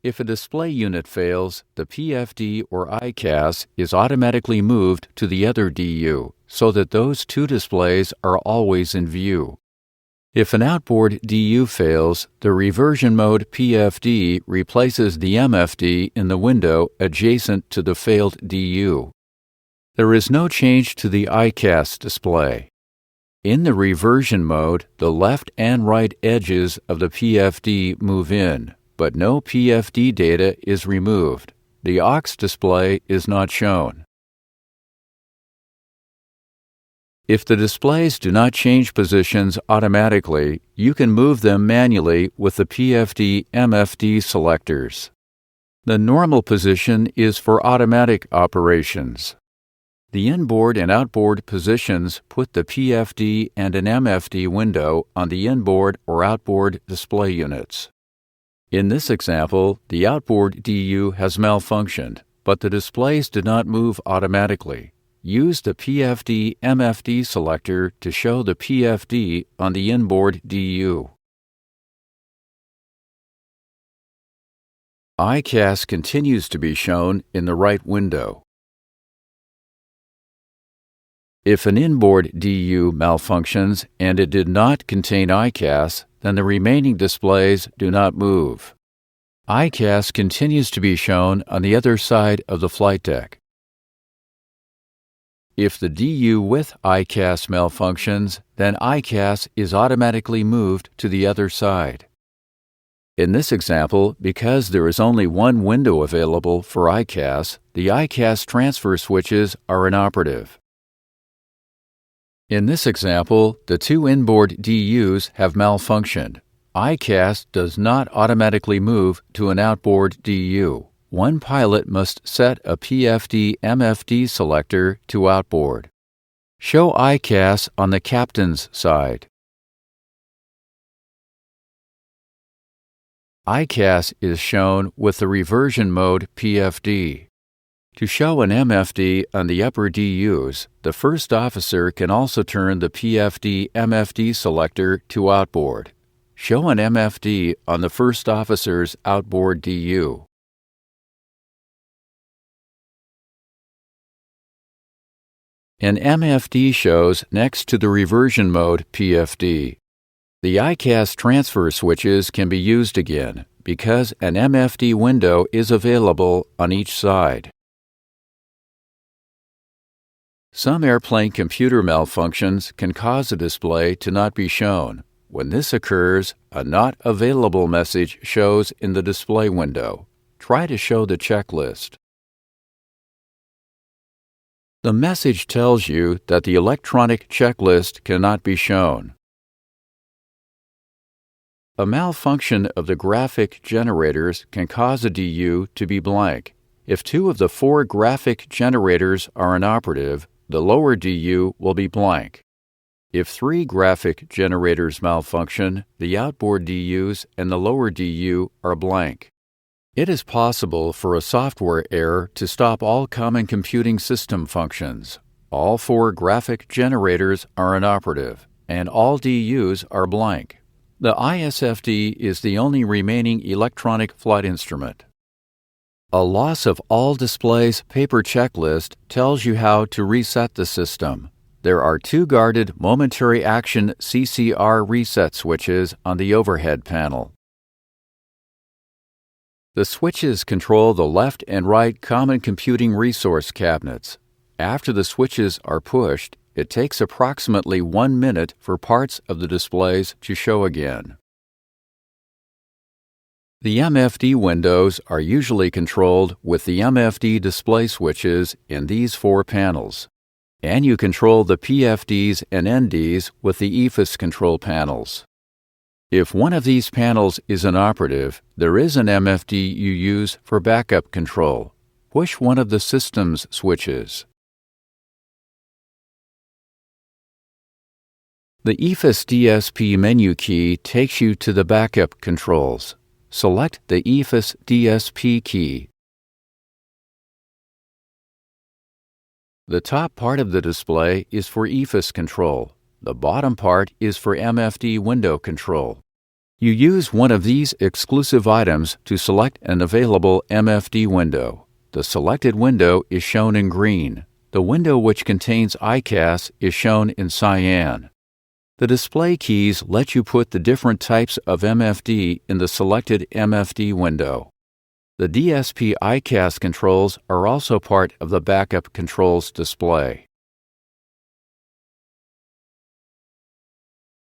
If a display unit fails, the PFD or ICAS is automatically moved to the other DU so that those two displays are always in view. If an outboard DU fails, the reversion mode PFD replaces the MFD in the window adjacent to the failed DU. There is no change to the ICAS display. In the reversion mode, the left and right edges of the PFD move in, but no PFD data is removed. The aux display is not shown. If the displays do not change positions automatically, you can move them manually with the PFD-MFD selectors. The normal position is for automatic operations. The inboard and outboard positions put the PFD and an MFD window on the inboard or outboard display units. In this example, the outboard DU has malfunctioned, but the displays did not move automatically. Use the PFD-MFD selector to show the PFD on the inboard DU. ICAS continues to be shown in the right window. If an inboard DU malfunctions and it did not contain ICAS, then the remaining displays do not move. ICAS continues to be shown on the other side of the flight deck. If the DU with ICAS malfunctions, then ICAS is automatically moved to the other side. In this example, because there is only one window available for ICAS, the ICAS transfer switches are inoperative. In this example, the two inboard DUs have malfunctioned. ICAS does not automatically move to an outboard DU. One pilot must set a PFD-MFD selector to outboard. Show ICAS on the captain's side. ICAS is shown with the reversion mode PFD. To show an MFD on the upper DUs, the first officer can also turn the PFD-MFD selector to outboard. Show an MFD on the first officer's outboard DU. An MFD shows next to the reversion mode PFD. The ICAS transfer switches can be used again because an MFD window is available on each side. Some airplane computer malfunctions can cause a display to not be shown. When this occurs, a Not Available message shows in the display window. Try to show the checklist. The message tells you that the electronic checklist cannot be shown. A malfunction of the graphic generators can cause a DU to be blank. If two of the four graphic generators are inoperative, the lower DU will be blank. If three graphic generators malfunction, the outboard DUs and the lower DU are blank. It is possible for a software error to stop all common computing system functions. All four graphic generators are inoperative, and all DUs are blank. The ISFD is the only remaining electronic flight instrument. A loss of all displays paper checklist tells you how to reset the system. There are two guarded momentary action CCR reset switches on the overhead panel. The switches control the left and right common computing resource cabinets. After the switches are pushed, it takes approximately 1 minute for parts of the displays to show again. The MFD windows are usually controlled with the MFD display switches in these four panels, and you control the PFDs and NDs with the EFIS control panels. If one of these panels is inoperative, there is an MFD you use for backup control. Push one of the system's switches. The EFIS DSP menu key takes you to the backup controls. Select the EFIS DSP key. The top part of the display is for EFIS control. The bottom part is for MFD window control. You use one of these exclusive items to select an available MFD window. The selected window is shown in green. The window which contains ICAS is shown in cyan. The display keys let you put the different types of MFD in the selected MFD window. The DSP ICAS controls are also part of the backup controls display.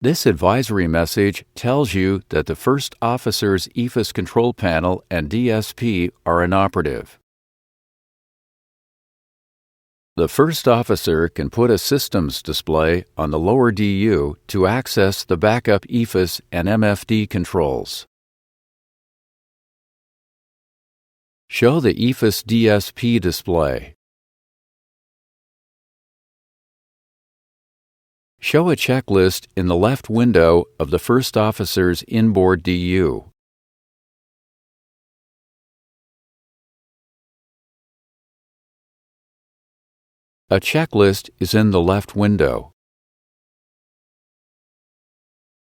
This advisory message tells you that the first officer's EFIS control panel and DSP are inoperative. The first officer can put a systems display on the lower DU to access the backup EFIS and MFD controls. Show the EFIS DSP display. Show a checklist in the left window of the first officer's inboard DU. A checklist is in the left window.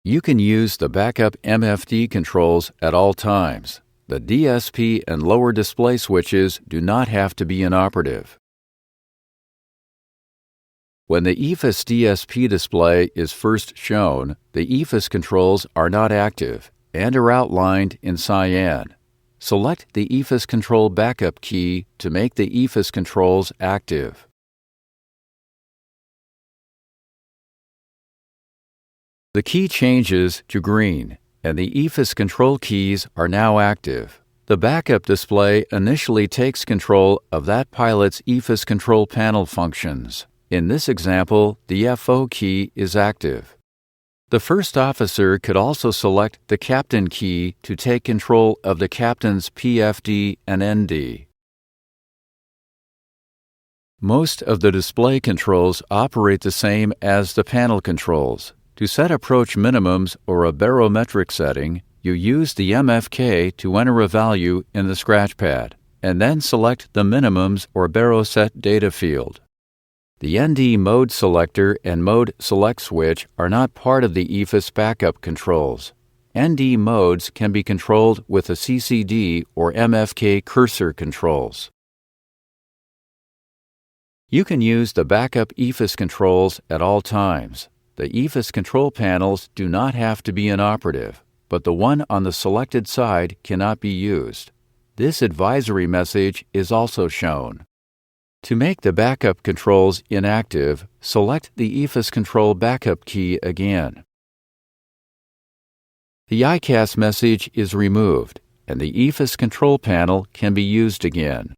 You can use the backup MFD controls at all times. The DSP and lower display switches do not have to be inoperative. When the EFIS DSP display is first shown, the EFIS controls are not active and are outlined in cyan. Select the EFIS control backup key to make the EFIS controls active. The key changes to green, and the EFIS control keys are now active. The backup display initially takes control of that pilot's EFIS control panel functions. In this example, the FO key is active. The first officer could also select the captain key to take control of the captain's PFD and ND. Most of the display controls operate the same as the panel controls. To set approach minimums or a barometric setting, you use the MFK to enter a value in the scratchpad, and then select the minimums or baroset data field. The ND mode selector and mode select switch are not part of the EFIS backup controls. ND modes can be controlled with the CCD or MFK cursor controls. You can use the backup EFIS controls at all times. The EFIS control panels do not have to be inoperative, but the one on the selected side cannot be used. This advisory message is also shown. To make the backup controls inactive, select the EFIS control backup key again. The ICAS message is removed, and the EFIS control panel can be used again.